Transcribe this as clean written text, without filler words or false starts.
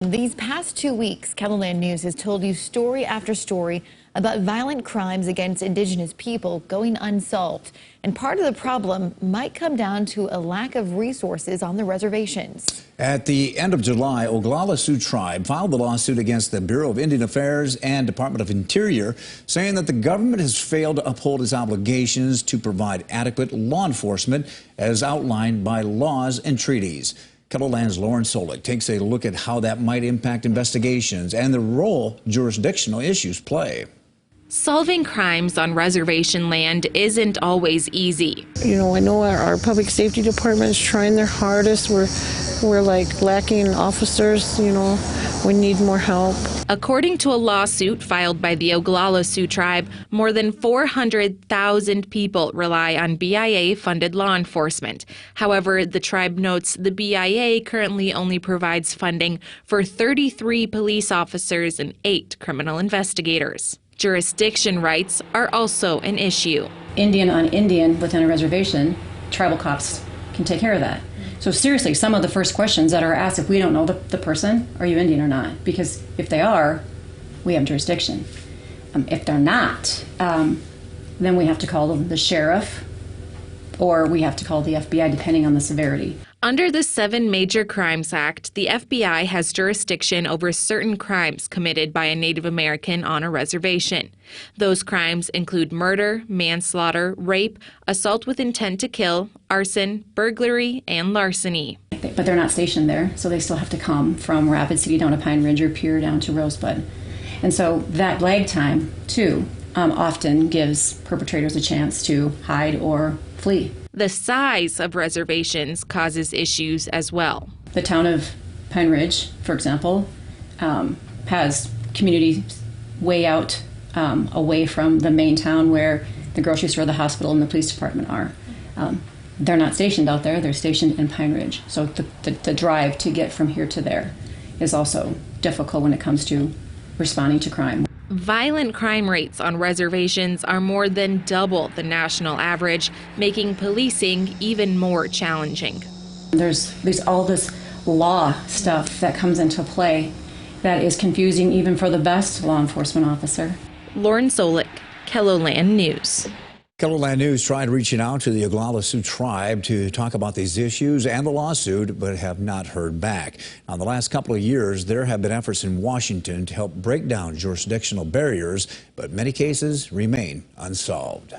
These past 2 weeks, KELOLAND News has told you story after story about violent crimes against Indigenous people going unsolved. And part of the problem might come down to a lack of resources on the reservations. At the end of July, Oglala Sioux Tribe filed the lawsuit against the Bureau of Indian Affairs and Department of Interior, saying that the government has failed to uphold its obligations to provide adequate law enforcement as outlined by laws and treaties. KELOLAND's Lauren Solik takes a look at how that might impact investigations and the role jurisdictional issues play. Solving crimes on reservation land isn't always easy. I know our public safety department is trying their hardest. We're like lacking officers, we need more help. According to a lawsuit filed by the Oglala Sioux Tribe, more than 400,000 people rely on BIA-funded law enforcement. However, the tribe notes the BIA currently only provides funding for 33 police officers and 8 criminal investigators. Jurisdiction rights are also an issue. Indian on Indian within a reservation, tribal cops can take care of that. So seriously, some of the first questions that are asked, if we don't know the person, are you Indian or not? Because if they are, we have jurisdiction. If they're not, then we have to call the sheriff or we have to call the FBI, depending on the severity. Under the 7 Major Crimes Act, the FBI has jurisdiction over certain crimes committed by a Native American on a reservation. Those crimes include murder, manslaughter, rape, assault with intent to kill, arson, burglary, and larceny. But they're not stationed there, so they still have to come from Rapid City down to Pine Ridge or Pier down to Rosebud. And so that lag time, too, often gives perpetrators a chance to hide or flee. The size of reservations causes issues as well. The town of Pine Ridge, for example, has communities way out away from the main town where the grocery store, the hospital, and the police department are. They're not stationed out there, they're stationed in Pine Ridge. So the drive to get from here to there is also difficult when it comes to responding to crime. Violent crime rates on reservations are more than double the national average, making policing even more challenging. There's all this law stuff that comes into play that is confusing even for the best law enforcement officer. Lauren Solik, KELOLAND News. KELOLAND News tried reaching out to the Oglala Sioux Tribe to talk about these issues and the lawsuit, but have not heard back. Now, in the last couple of years, there have been efforts in Washington to help break down jurisdictional barriers, but many cases remain unsolved.